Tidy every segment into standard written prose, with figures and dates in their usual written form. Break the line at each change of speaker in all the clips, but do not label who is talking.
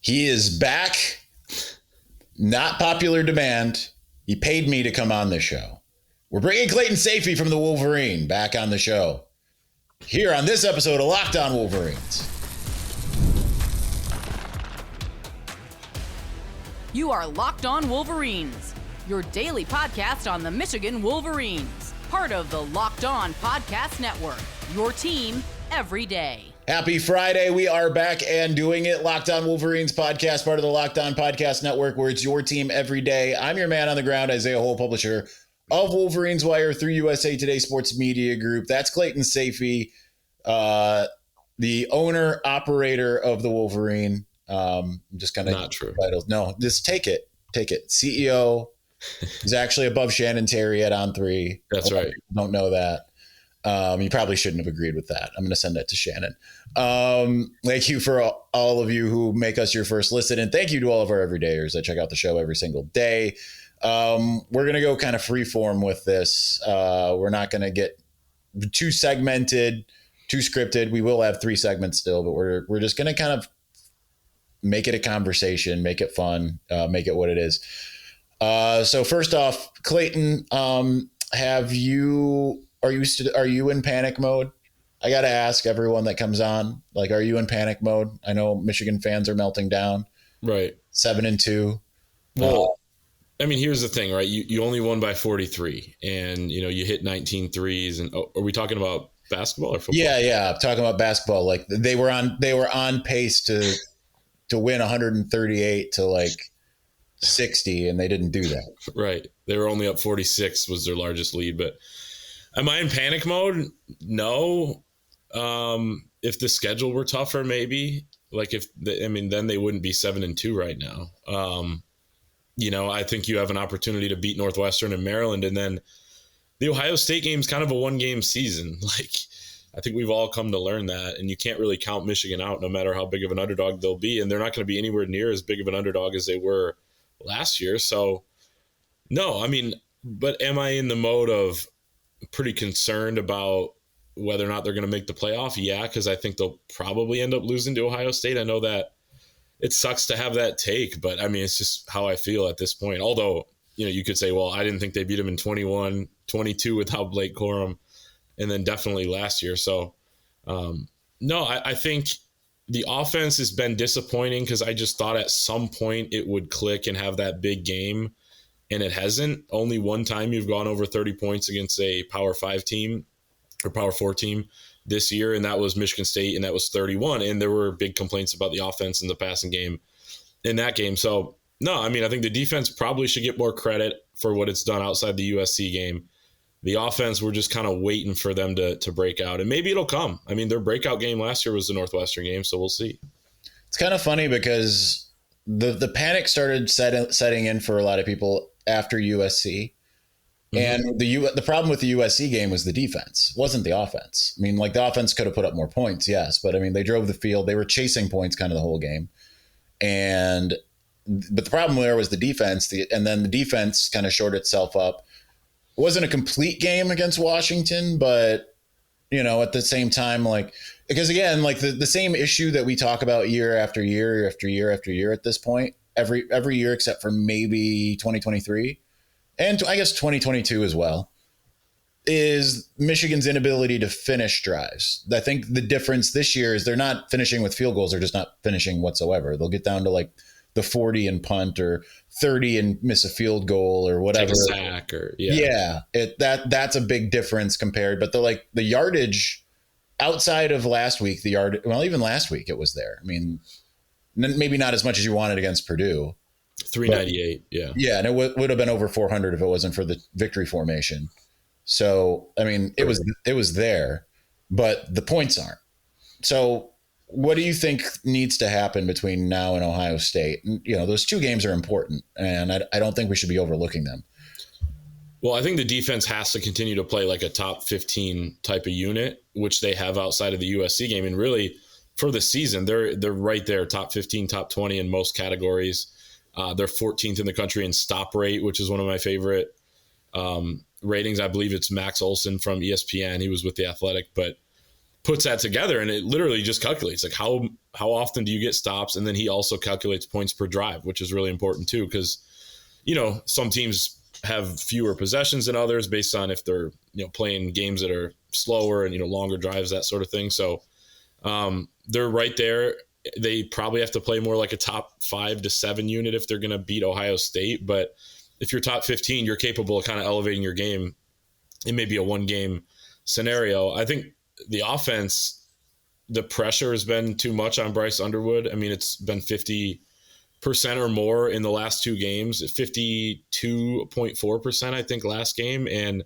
He is back. Not popular demand. He paid me to come on this show. We're bringing Clayton Sayfie from the Wolverine back on the show. Here on this episode of Locked On Wolverines.
You are Locked On Wolverines, your daily podcast on the Michigan Wolverines. Part of the Locked On Podcast Network, your team every day.
Happy Friday. We are back and doing it. Locked On Wolverines podcast, part of the Locked On Podcast Network, where it's your team every day. I'm your man on the ground, Isaiah Hole, publisher of Wolverines Wire through USA Today Sports Media Group. That's Clayton Sayfie, the owner, operator of the Wolverine. Just kind of
not true.
Titles. No, just take it. CEO. He's actually above Shannon Terry at On3.
That's right.
Don't know that. You probably shouldn't have agreed with that. I'm going to send that to Shannon. Thank you for all of you who make us your first listen. And thank you to all of our everydayers that check out the show every single day. We're going to go kind of freeform with this. We're not going to get too segmented, too scripted. We will have 3 segments still, but we're just going to kind of make it a conversation, make it fun, make it what it is. So first off, Clayton, are you in panic mode? I got to ask everyone that comes on, like, are you in panic mode? I know Michigan fans are melting down.
Right.
7-2.
Well, I mean, here's the thing, right? You only won by 43 and, you hit 19 threes. And are we talking about basketball or football?
Yeah. I'm talking about basketball. Like they were on pace to win 138 to like 60, and they didn't do that.
Right. They were only up 46 was their largest lead, but am I in panic mode? No. If the schedule were tougher, maybe. Like then they wouldn't be 7-2 right now. I think you have an opportunity to beat Northwestern and Maryland, and then the Ohio State game is kind of a one-game season. Like, I think we've all come to learn that, and you can't really count Michigan out, no matter how big of an underdog they'll be, and they're not going to be anywhere near as big of an underdog as they were last year. So, no, but am I in the mode of pretty concerned about whether or not they're going to make the playoff? Yeah, because I think they'll probably end up losing to Ohio State. I know that it sucks to have that take, but it's just how I feel at this point. Although, you could say, well, I didn't think they beat them in 21, 22 without Blake Corum, and then definitely last year. So, no, I think the offense has been disappointing because I just thought at some point it would click and have that big game. And it hasn't. Only one time you've gone over 30 points against a Power 5 team or Power 4 team this year, and that was Michigan State, and that was 31. And there were big complaints about the offense and the passing game in that game. So, no, I think the defense probably should get more credit for what it's done outside the USC game. The offense, we're just kind of waiting for them to break out, and maybe it'll come. Their breakout game last year was the Northwestern game, so we'll see.
It's kind of funny because the panic started setting in for a lot of people after USC. Mm-hmm. And the problem with the USC game was the defense. It wasn't the offense. The offense could have put up more points, yes, but they drove the field. They were chasing points kind of the whole game. But the problem there was the defense, and then the defense kind of shored itself up. It wasn't a complete game against Washington, but at the same time, because again, the same issue that we talk about year after year after year after year at this point, every year except for maybe 2023 and I guess 2022 as well, is Michigan's inability to finish drives. I think the difference this year is they're not finishing with field goals. They're just not finishing whatsoever. They'll get down to the 40 and punt or 30 and miss a field goal or whatever.
Take a sack
that's a big difference compared. But the yardage outside of last week, even last week it was there. Maybe not as much as you wanted against Purdue.
398, yeah.
Yeah, and it would have been over 400 if it wasn't for the victory formation. So, it was there, but the points aren't. So, what do you think needs to happen between now and Ohio State? And, those 2 games are important, and I don't think we should be overlooking them.
Well, I think the defense has to continue to play like a top 15 type of unit, which they have outside of the USC game. And really, for the season, they're right there, top 15, top 20 in most categories. They're 14th in the country in stop rate, which is one of my favorite ratings. I believe it's Max Olson from ESPN. He was with The Athletic, but puts that together, and it literally just calculates how how often do you get stops? And then he also calculates points per drive, which is really important too, because, some teams have fewer possessions than others based on if they're, playing games that are slower and, longer drives, that sort of thing. So they're right there. They probably have to play more like a top 5 to 7 unit if they're going to beat Ohio State. But if you're top 15, you're capable of kind of elevating your game. It may be a 1-game scenario. I think the offense, the pressure has been too much on Bryce Underwood. I mean, it's been 50% or more in the last 2 games, 52.4%, I think, last game. And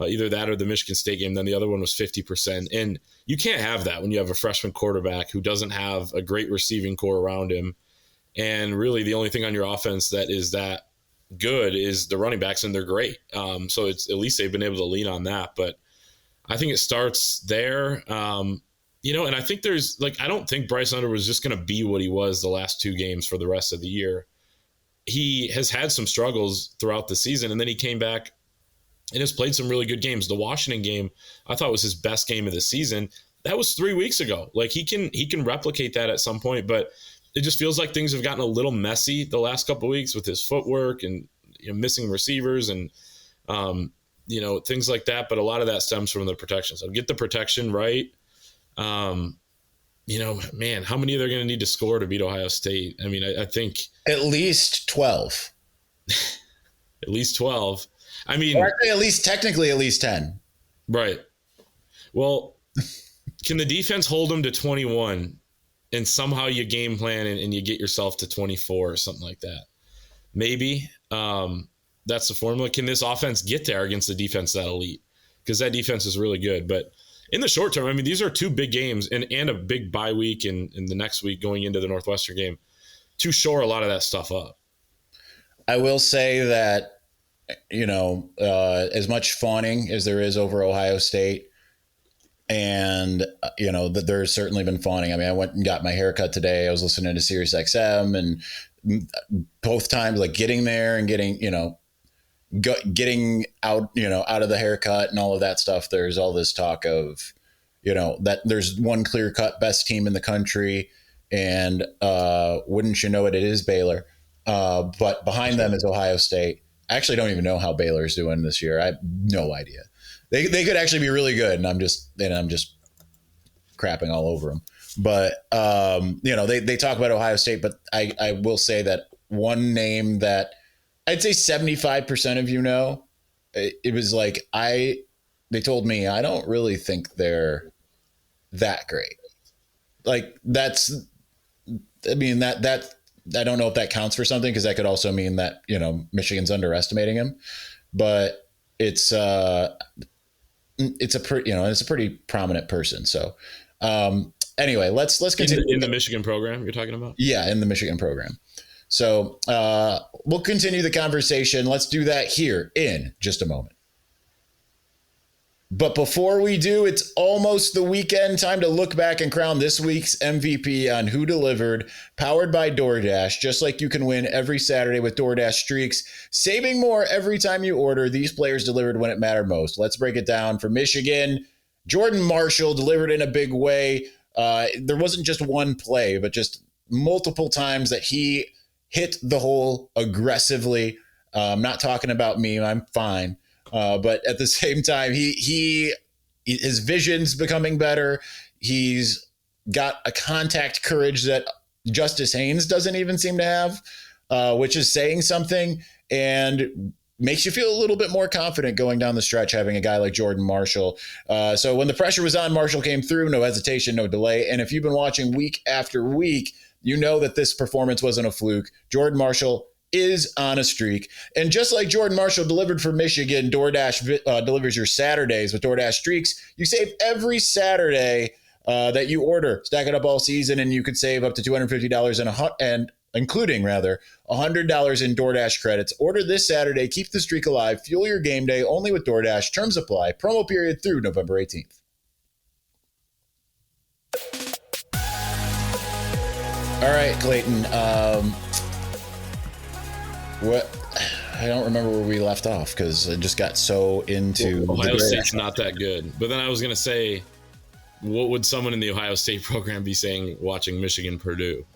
either that or the Michigan State game. Then the other one was 50%. And you can't have that when you have a freshman quarterback who doesn't have a great receiving core around him. And really the only thing on your offense that is that good is the running backs, and they're great. So it's at least they've been able to lean on that. But I think it starts there. And I think I don't think Bryce Underwood was just going to be what he was the last 2 games for the rest of the year. He has had some struggles throughout the season, and then he came back and has played some really good games. The Washington game, I thought, was his best game of the season. That was 3 weeks ago. Like, he can replicate that at some point, but it just feels like things have gotten a little messy the last couple of weeks with his footwork and missing receivers and things like that. But a lot of that stems from the protection. So get the protection right. Man, how many are they going to need to score to beat Ohio State? I mean, I think
at least 12.
At least 12. I mean,
or technically at least 10.
Right. Well, can the defense hold them to 21 and somehow you game plan and you get yourself to 24 or something like that? Maybe that's the formula. Can this offense get there against a defense that elite? Because that defense is really good. But in the short term, I mean, these are 2 big games and a big bye week and the next week going into the Northwestern game to shore a lot of that stuff up.
I will say that, as much fawning as there is over Ohio State, and, that there's certainly been fawning. I mean, I went and got my haircut today. I was listening to Sirius XM, and both times, like, getting there and getting out, out of the haircut and all of that stuff, there's all this talk of, that there's one clear cut best team in the country. And wouldn't you know it is Baylor. But behind them is Ohio State. I actually don't even know how Baylor's doing this year. I have no idea. They could actually be really good, and I'm just crapping all over them. But they talk about Ohio State, but I will say that one name that I'd say 75% of it was like they told me I don't really think they're that great. Like that I don't know if that counts for something, because that could also mean that, Michigan's underestimating him, but it's a pretty prominent person. So anyway, let's continue
in the Michigan program you're talking about.
Yeah. In the Michigan program. So we'll continue the conversation. Let's do that here in just a moment. But before we do, it's almost the weekend. Time to look back and crown this week's MVP on Who Delivered, powered by DoorDash. Just like you can win every Saturday with DoorDash Streaks, saving more every time you order. These players delivered when it mattered most. Let's break it down. For Michigan, Jordan Marshall delivered in a big way. There wasn't just one play, but just multiple times that he hit the hole aggressively. I'm not talking about me. I'm fine. But at the same time, his vision's becoming better. He's got a contact courage that Justice Haynes doesn't even seem to have, which is saying something, and makes you feel a little bit more confident going down the stretch, having a guy like Jordan Marshall. So when the pressure was on, Marshall came through, no hesitation, no delay. And if you've been watching week after week, you know that this performance wasn't a fluke. Jordan Marshall is on a streak. And just like Jordan Marshall delivered for Michigan, DoorDash delivers your Saturdays with DoorDash Streaks. You save every Saturday that you order. Stack it up all season, and you could save up to $250 and including $100 in DoorDash credits. Order this Saturday. Keep the streak alive. Fuel your game day only with DoorDash. Terms apply. Promo period through November 18th. All right, Clayton. What? I don't remember where we left off because I just got so into
Ohio State's not that good. But then I was going to say, what would someone in the Ohio State program be saying watching Michigan Purdue?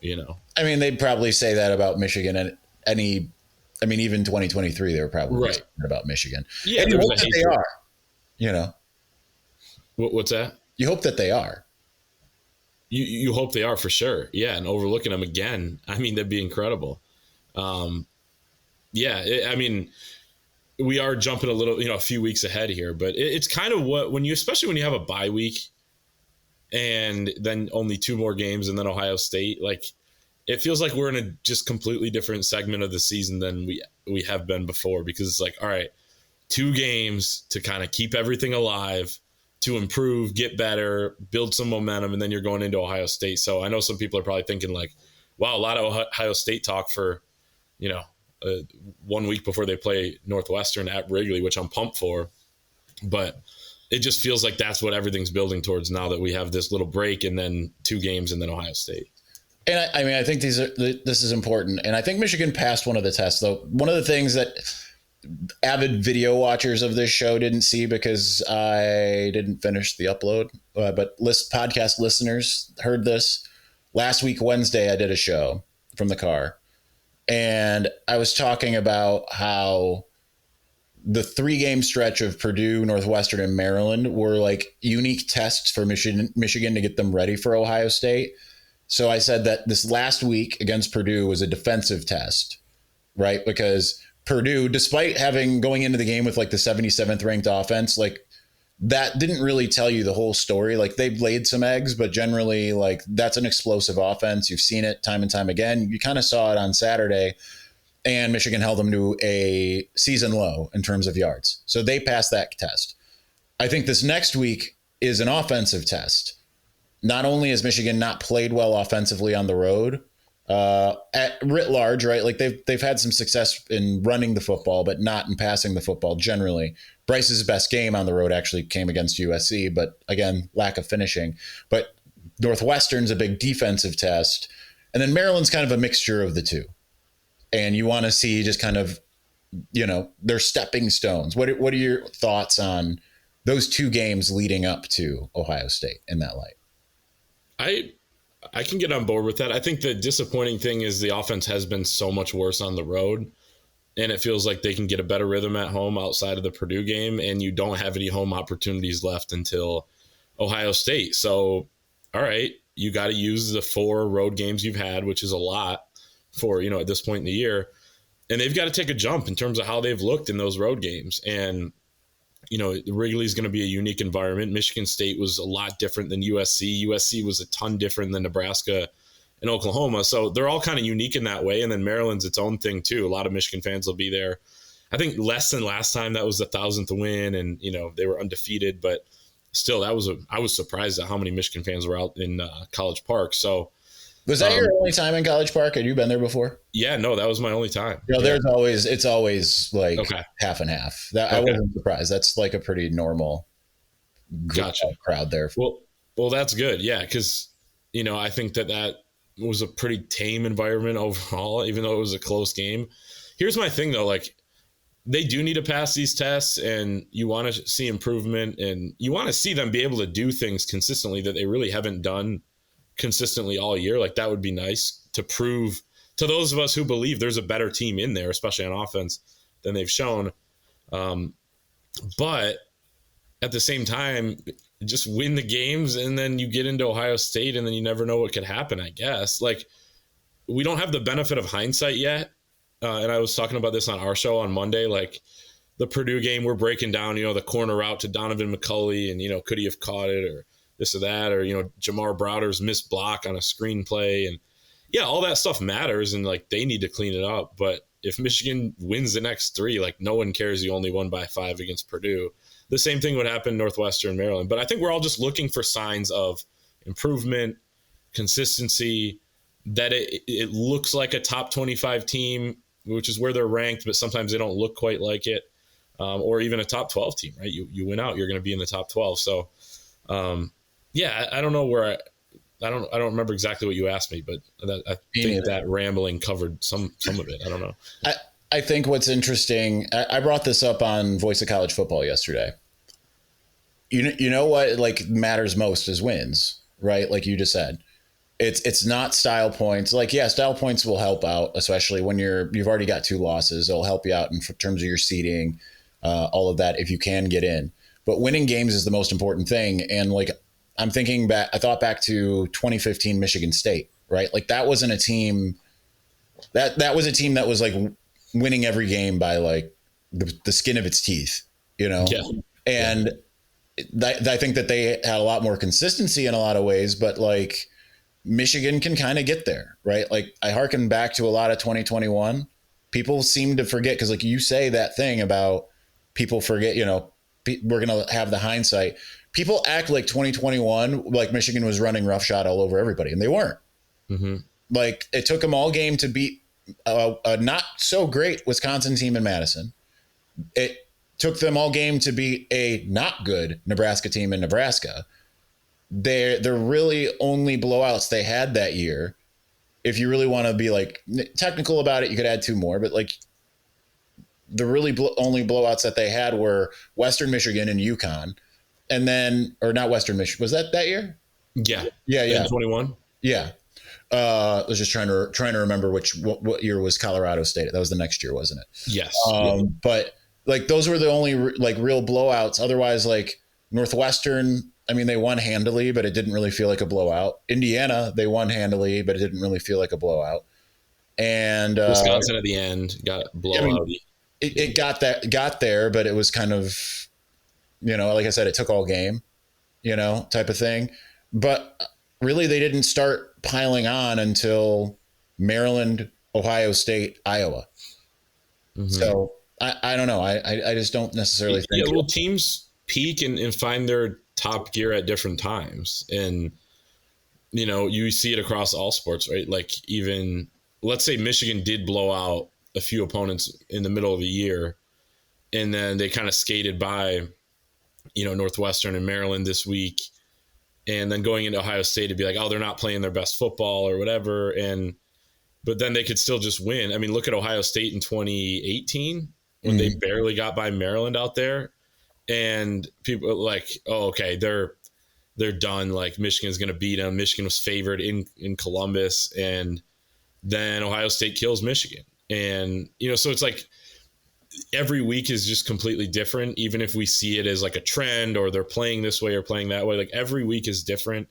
I mean, they'd probably say that about Michigan and even 2023, they were probably saying that about Michigan.
Yeah,
and you hope that they are.
What's that?
You hope that they are.
You hope they are for sure. Yeah, and overlooking them again, I mean, that'd be incredible. We are jumping a little, a few weeks ahead here, but it's kind of especially when you have a bye week and then only 2 more games and then Ohio State, like it feels like we're in a just completely different segment of the season than we have been before, because it's like, all right, 2 games to kind of keep everything alive, to improve, get better, build some momentum, and then you're going into Ohio State. So I know some people are probably thinking like, wow, a lot of Ohio State talk for, 1 week before they play Northwestern at Wrigley, which I'm pumped for. But it just feels like that's what everything's building towards now that we have this little break and then 2 games and then Ohio State.
And I think this is important. And I think Michigan passed one of the tests, though. One of the things that avid video watchers of this show didn't see because I didn't finish the upload, but podcast listeners heard this. Last week, Wednesday, I did a show from the car. And I was talking about how the 3-game stretch of Purdue, Northwestern, and Maryland were like unique tests for Michigan to get them ready for Ohio State. So I said that this last week against Purdue was a defensive test, right? Because Purdue, despite going into the game with like the 77th ranked offense, like that didn't really tell you the whole story. Like they've laid some eggs, but generally like that's an explosive offense. You've seen it time and time again. You kind of saw it on Saturday, and Michigan held them to a season low in terms of yards. So they passed that test. I think this next week is an offensive test. Not only has Michigan not played well offensively on the road, at writ large, right? Like they've had some success in running the football, but not in passing the football generally. Bryce's best game on the road actually came against USC, but again, lack of finishing. But Northwestern's a big defensive test. And then Maryland's kind of a mixture of the two. And you want to see just kind of, their stepping stones. What are your thoughts on those 2 games leading up to Ohio State in that light?
I can get on board with that. I think the disappointing thing is the offense has been so much worse on the road, and it feels like they can get a better rhythm at home outside of the Purdue game, and you don't have any home opportunities left until Ohio State. So, all right, you got to use the 4 road games you've had, which is a lot for, at this point in the year, and they've got to take a jump in terms of how they've looked in those road games. And Wrigley's going to be a unique environment. Michigan State was a lot different than USC. USC was a ton different than Nebraska and Oklahoma. So they're all kind of unique in that way. And then Maryland's its own thing too. A lot of Michigan fans will be there. I think less than last time. That was the 1,000th win, and they were undefeated. But still, I was surprised at how many Michigan fans were out in College Park. So
was that your only time in College Park? Had you been there before?
Yeah, no, that was my only time.
It's always like half and half. I wasn't surprised. That's like a pretty normal crowd there.
Well, that's good. Yeah, because I think that was a pretty tame environment overall, even though it was a close game. Here's my thing though, like they do need to pass these tests, and you want to see improvement, and you want to see them be able to do things consistently that they really haven't done consistently all year. Like that would be nice to prove to those of us who believe there's a better team in there, especially on offense, than they've shown. But at the same time, just win the games, and then you get into Ohio State, and then you never know what could happen, I guess. Like we don't have the benefit of hindsight yet. And I was talking about this on our show on Monday, like the Purdue game, we're breaking down, the corner route to Donovan McCulley, and, could he have caught it, or this or that, or, Jamar Browder's missed block on a screenplay. And yeah, all that stuff matters, and like they need to clean it up. But if Michigan wins the next 3, like no one cares you only won by 5 against Purdue. The same thing would happen in Northwestern, Maryland. But I think we're all just looking for signs of improvement, consistency, that it looks like a top 25 team, which is where they're ranked, but sometimes they don't look quite like it, or even a top 12 team, right? You win out, you're going to be in the top 12. So, I don't know where I don't remember exactly what you asked me, but I think that rambling covered some of it. I don't know.
I think what's interesting, I brought this up on Voice of College Football yesterday. You know what like matters most is wins, right? Like you just said. It's not style points. Like, yeah, style points will help out, especially when you've already got 2 losses. It'll help you out in terms of your seeding, all of that, if you can get in. But winning games is the most important thing. And like, I'm thinking back, I thought back to 2015 Michigan State, right? Like that wasn't a team that was a team that was like winning every game by like the skin of its teeth, you know?
Yeah.
And I think that they had a lot more consistency in a lot of ways, but like, Michigan can kind of get there, right? Like I hearken back to a lot of 2021. People seem to forget because like you say that thing about people forget, you know, we're going to have the hindsight. People act like 2021, like Michigan was running roughshod all over everybody, and they weren't. Mm-hmm. Like it took them all game to beat a not so great Wisconsin team in Madison. It took them all game to beat a not good Nebraska team in Nebraska. They're really only blowouts they had that year. If you really want to be like technical about it, you could add 2 more, but like the really only blowouts that they had were Western Michigan and UConn. And then, or not Western Michigan. Was that year?
Yeah.
Yeah.
21.
Yeah. I was just trying to remember what year was Colorado State. That was the next year, wasn't it?
Yes.
But like those were the only like real blowouts. Otherwise, like Northwestern, I mean, they won handily, but it didn't really feel like a blowout. Indiana, they won handily, but it didn't really feel like a blowout. And
Wisconsin at the end got blowout. I mean,
it got there, but it was kind of, you know, like I said, it took all game, you know, type of thing. But really, they didn't start piling on until Maryland, Ohio State, Iowa. Mm-hmm. So I don't know. I just don't necessarily think.
Yeah, well, teams peak and find their top gear at different times. And, you know, you see it across all sports, right? Like even, let's say Michigan did blow out a few opponents in the middle of the year, and then they kind of skated by, you know, Northwestern and Maryland this week. And then going into Ohio State to be like, oh, they're not playing their best football or whatever. But then they could still just win. I mean, look at Ohio State in 2018 when they barely got by Maryland out there. And people are like, oh, okay, they're done. Like Michigan's going to beat them. Michigan was favored in Columbus, and then Ohio State kills Michigan. And, you know, so it's like every week is just completely different, even if we see it as like a trend or they're playing this way or playing that way. Like every week is different.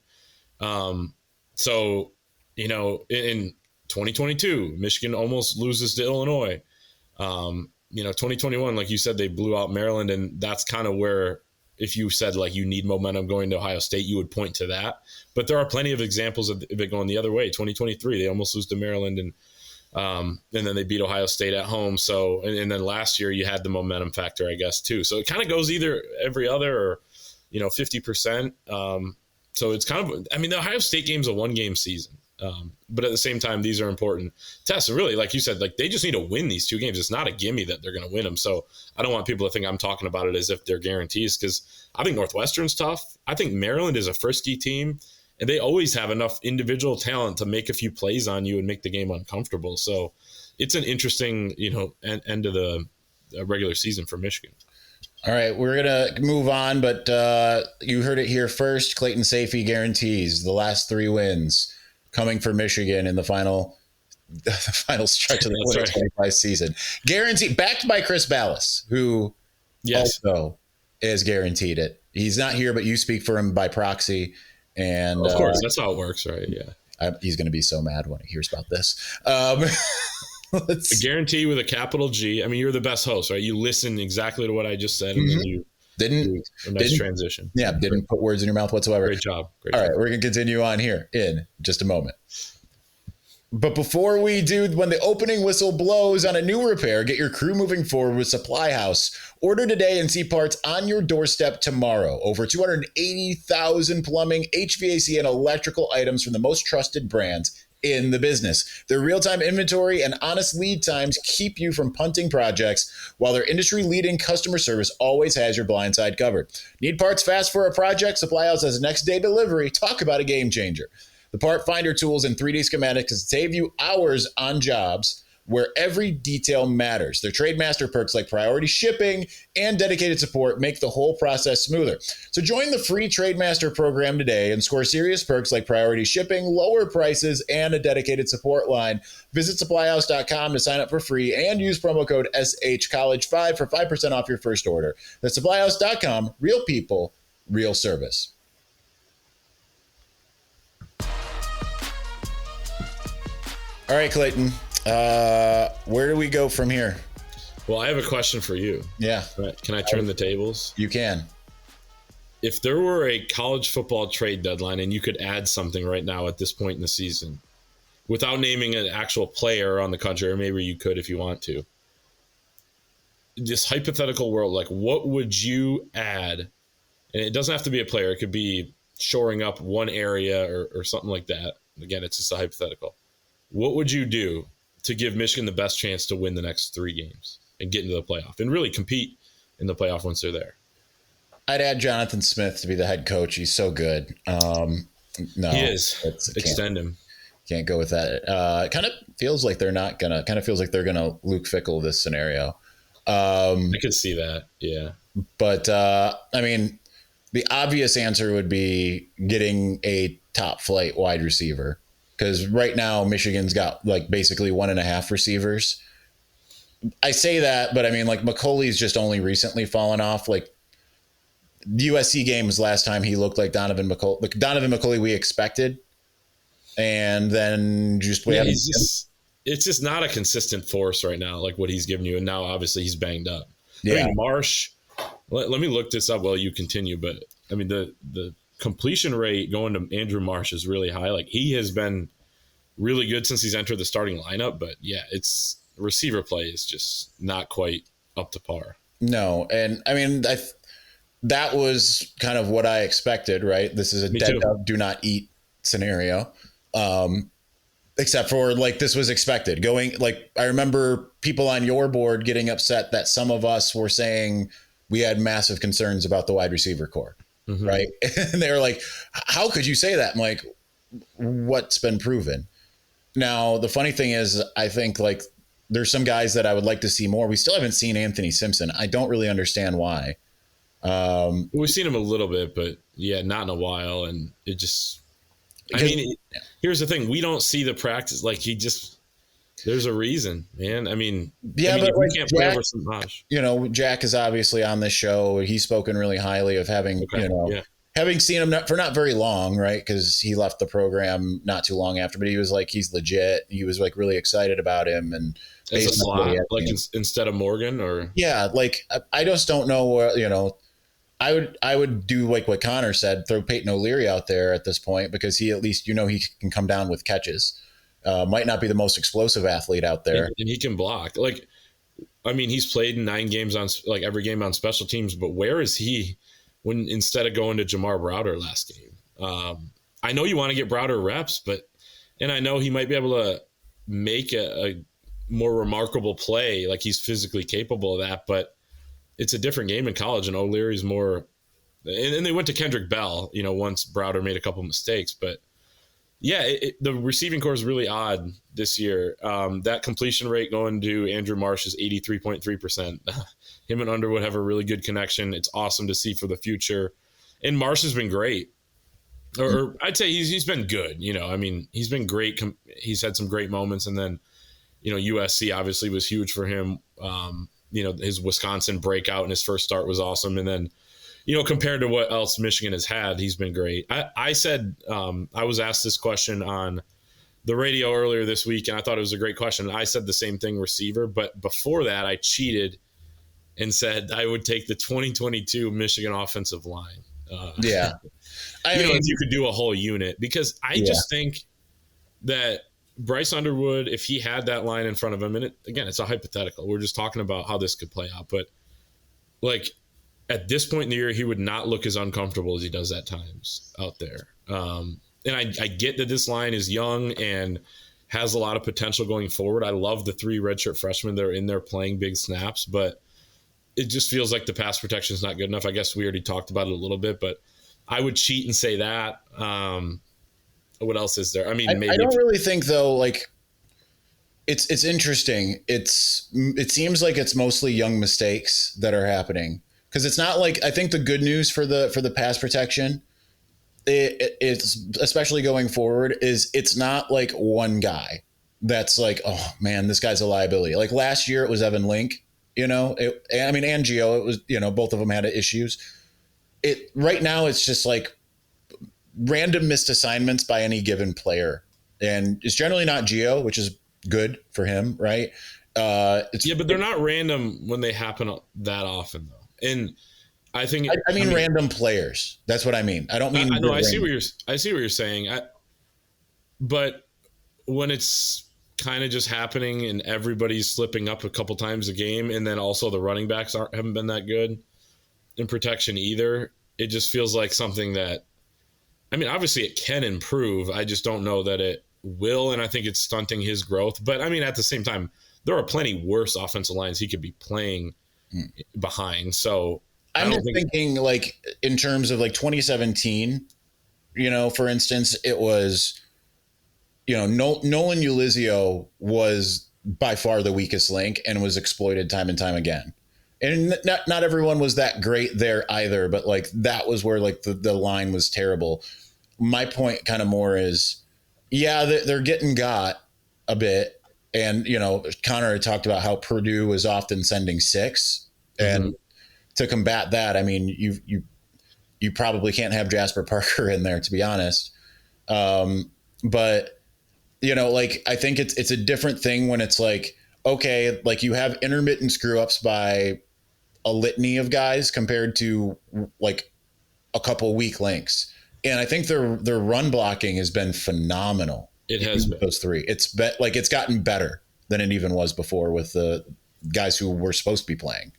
So, you know, in 2022, Michigan almost loses to Illinois. You know, 2021, like you said, they blew out Maryland, and that's kind of where, if you said like you need momentum going to Ohio State, you would point to that. But there are plenty of examples of it going the other way. 2023, they almost lose to Maryland, and then they beat Ohio State at home. So, and then last year you had the momentum factor, I guess, too. So it kind of goes either every other or, you know, 50%. So it's kind of, I mean, the Ohio State game's a 1-game season. But at the same time, these are important tests. So really, like you said, like they just need to win these 2 games. It's not a gimme that they're going to win them. So I don't want people to think I'm talking about it as if they're guarantees, because I think Northwestern's tough. I think Maryland is a frisky team, and they always have enough individual talent to make a few plays on you and make the game uncomfortable. So it's an interesting, you know, end of the regular season for Michigan.
All right, we're going to move on, but you heard it here first. Clayton Sayfie guarantees the last 3 wins coming for Michigan in the final stretch of the 2025 season. Guaranteed, backed by Chris Ballas, who also is guaranteed it. He's not here, but you speak for him by proxy. And
of course, that's how it works, right? Yeah.
He's going to be so mad when he hears about this.
A guarantee with a capital G. I mean, you're the best host, right? You listen exactly to what I just said, and then you
didn't
transition.
Yeah, didn't put words in your mouth whatsoever.
Great job.
All right, we're going to continue on here in just a moment. But before we do, when the opening whistle blows on a new repair, get your crew moving forward with SupplyHouse. Order today and see parts on your doorstep tomorrow. Over 280,000 plumbing, HVAC, and electrical items from the most trusted brands in the business. Their real-time inventory and honest lead times keep you from punting projects, while their industry-leading customer service always has your blind side covered. Need parts fast for a project? SupplyHouse has next-day delivery. Talk about a game changer. The part finder tools and 3D schematics can save you hours on jobs. where every detail matters. Their Trademaster perks like priority shipping and dedicated support make the whole process smoother. So join the free Trademaster program today and score serious perks like priority shipping, lower prices, and a dedicated support line. Visit SupplyHouse.com to sign up for free and use promo code SHCollege5 for 5% off your first order. That's SupplyHouse.com. Real people, real service. All right, Clayton. Where do we go from here?
Well, I have a question for you.
Yeah.
Can I turn the tables?
You can.
If there were a college football trade deadline and you could add something right now at this point in the season, without naming an actual player on the country, or maybe you could if you want to, this hypothetical world, like what would you add? And it doesn't have to be a player. It could be shoring up one area or something like that. Again, it's just a hypothetical. What would you do to give Michigan the best chance to win the next 3 games and get into the playoff and really compete in the playoff once they're there?
I'd add Jonathan Smith to be the head coach. He's so good. No,
he is. Extend him.
Can't go with that. It kind of feels like they're gonna Luke Fickle this scenario.
I could see that. Yeah.
But I mean, the obvious answer would be getting a top flight wide receiver. Because right now, Michigan's got like basically 1.5 receivers. I say that, but I mean, like McCauley's just only recently fallen off. Like the USC game was last time he looked like Donovan McCauley. Like Donovan McCauley we expected. And then it's just not a consistent force right now, like what he's giving you. And now obviously he's banged up. Yeah.
I mean, Marsh, let me look this up while you continue. But I mean, the completion rate going to Andrew Marsh is really high. Like he has been really good since he's entered the starting lineup, but yeah, it's receiver play is just not quite up to par. No.
And I mean, that was kind of what I expected, right? This is a dead dog, do not eat scenario. Except for like, this was expected going. Like, I remember people on your board getting upset that some of us were saying we had massive concerns about the wide receiver core. Mm-hmm. Right. And they were like, how could you say that? I'm like, what's been proven? Now, the funny thing is, I think like there's some guys that I would like to see more. We still haven't seen Anthony Simpson. I don't really understand why.
We've seen him a little bit, but yeah, not in a while. And it just, here's the thing. We don't see the practice. Like there's a reason, man. I mean,
but
like
we
can't play over Samash.
Jack is obviously on this show. He's spoken really highly of having, having seen him for not very long, right? Because he left the program not too long after, but he was like, he's legit. He was like really excited about him. And
as a slot, like instead of Morgan or.
Yeah. Like, I just don't know where, I would do like what Connor said, throw Peyton O'Leary out there at this point, because he, at least, he can come down with catches. Might not be the most explosive athlete out there.
And he can block. Like, I mean, he's played in 9 games on like every game on special teams, but where is he when instead of going to Jamar Browder last game? I know you want to get Browder reps, and I know he might be able to make a more remarkable play. Like he's physically capable of that, but it's a different game in college, and O'Leary's more, and they went to Kendrick Bell, once Browder made a couple mistakes, but yeah, the receiving core is really odd this year. That completion rate going to Andrew Marsh is 83.3%. Him and Underwood have a really good connection. It's awesome to see for the future. And Marsh has been great. Or I'd say he's been good. He's been great. He's had some great moments. And then, USC obviously was huge for him. His Wisconsin breakout in his first start was awesome. And then, compared to what else Michigan has had, he's been great. I said, I was asked this question on the radio earlier this week, and I thought it was a great question. I said the same thing, receiver. But before that, I cheated and said I would take the 2022 Michigan offensive line.
Yeah.
If you could do a whole unit, because I just think that Bryce Underwood, if he had that line in front of him, and it's a hypothetical. We're just talking about how this could play out. But like, at this point in the year, he would not look as uncomfortable as he does at times out there. And I get that this line is young and has a lot of potential going forward. I love the 3 redshirt freshmen that are in there playing big snaps, but it just feels like the pass protection is not good enough. I guess we already talked about it a little bit, but I would cheat and say that. What else is there? I mean, maybe
I don't really think, though, like, It's interesting. It seems like it's mostly young mistakes that are happening, because it's not like, I think the good news for the pass protection, it's especially going forward, is it's not like one guy that's like, oh man, this guy's a liability. Like last year it was Evan Link, and Gio, it was, both of them had issues. Right now it's just like random missed assignments by any given player, and it's generally not Gio, which is good for him, right?
But they're not random when they happen that often, though. And I think
I mean random players. That's what I mean. I don't mean.
I see what you're saying. But when it's kind of just happening and everybody's slipping up a couple times a game, and then also the running backs haven't been that good in protection either, it just feels like something that, I mean, obviously it can improve. I just don't know that it will, and I think it's stunting his growth. But I mean, at the same time, there are plenty worse offensive lines he could be playing behind. So
I'm just thinking, like, in terms of like 2017, for instance, it was, Nolan Ulizio was by far the weakest link and was exploited time and time again. And not everyone was that great there either, but like that was where like the line was terrible. My point kind of more is, yeah, they're getting got a bit. And, Connor had talked about how Purdue was often sending 6. And to combat that, I mean, you probably can't have Jasper Parker in there, to be honest. But, like, I think it's a different thing when it's like, okay, like you have intermittent screw ups by a litany of guys compared to like a couple weak links. And I think their run blocking has been phenomenal.
It has been.
Those 3. It's gotten better than it even was before with the guys who were supposed to be playing.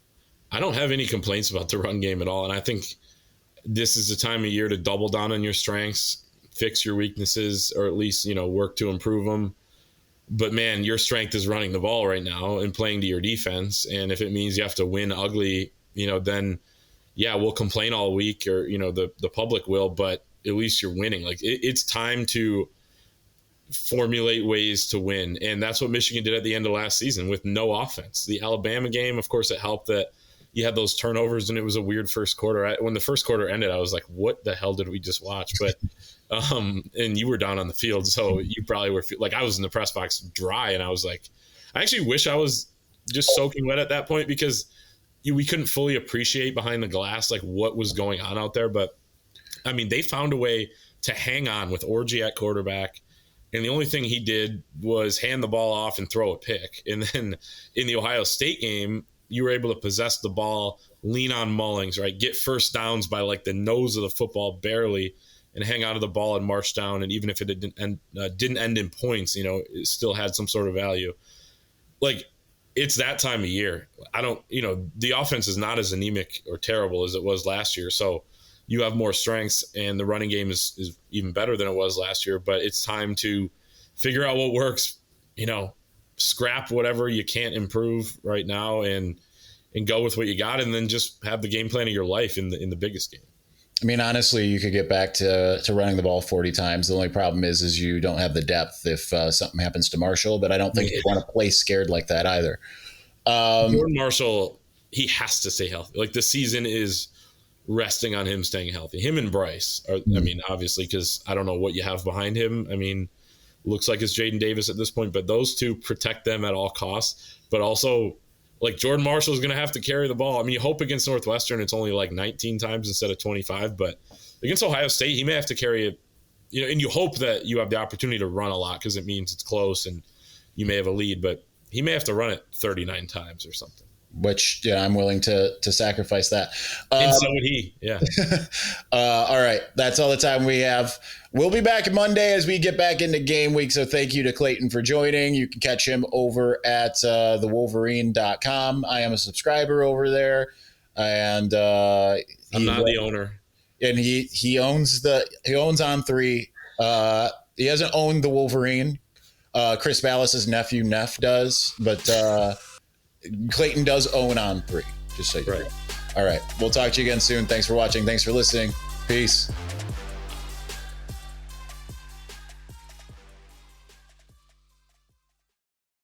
I don't have any complaints about the run game at all. And I think this is the time of year to double down on your strengths, fix your weaknesses, or at least, work to improve them. But man, your strength is running the ball right now and playing to your defense. And if it means you have to win ugly, then yeah, we'll complain all week, or, the public will, but at least you're winning. Like it's time to formulate ways to win. And that's what Michigan did at the end of last season with no offense. The Alabama game, of course, it helped that you had those turnovers and it was a weird first quarter. When the first quarter ended, I was like, what the hell did we just watch? But, and you were down on the field. So you probably were like, I was in the press box dry. And I was like, I actually wish I was just soaking wet at that point, because we couldn't fully appreciate behind the glass, like what was going on out there. But I mean, they found a way to hang on with Orgy at quarterback. And the only thing he did was hand the ball off and throw a pick. And then in the Ohio State game, you were able to possess the ball, lean on Mullings, right? Get first downs by like the nose of the football barely, and hang on to the ball and march down. And even if it didn't end in points, it still had some sort of value. Like, it's that time of year. The offense is not as anemic or terrible as it was last year. So you have more strengths, and the running game is even better than it was last year. But it's time to figure out what works, scrap whatever you can't improve right now and go with what you got, and then just have the game plan of your life in the biggest game.
I mean, honestly, you could get back to running the ball 40 times. The only problem is you don't have the depth if something happens to Marshall, but I don't think you want to play scared like that either.
Jordan Marshall, he has to stay healthy. Like, the season is resting on him staying healthy. Him and Bryce are, I mean, obviously, because I don't know what you have behind him. I mean, looks like it's Jaden Davis at this point, but those two, protect them at all costs. But also, like, Jordan Marshall is going to have to carry the ball. I mean, you hope against Northwestern it's only like 19 times instead of 25, but against Ohio State, he may have to carry it, and you hope that you have the opportunity to run a lot because it means it's close and you may have a lead, but he may have to run it 39 times or something.
Which, I'm willing to sacrifice that.
And so would he, yeah.
All right, that's all the time we have. We'll be back Monday as we get back into game week, so thank you to Clayton for joining. You can catch him over at thewolverine.com. I am a subscriber over there, and
I'm not the owner.
And he owns On3. He hasn't owned the Wolverine. Chris Ballas's nephew Neff does, but Clayton does own On3, just so you know. All right. We'll talk to you again soon. Thanks for watching. Thanks for listening. Peace.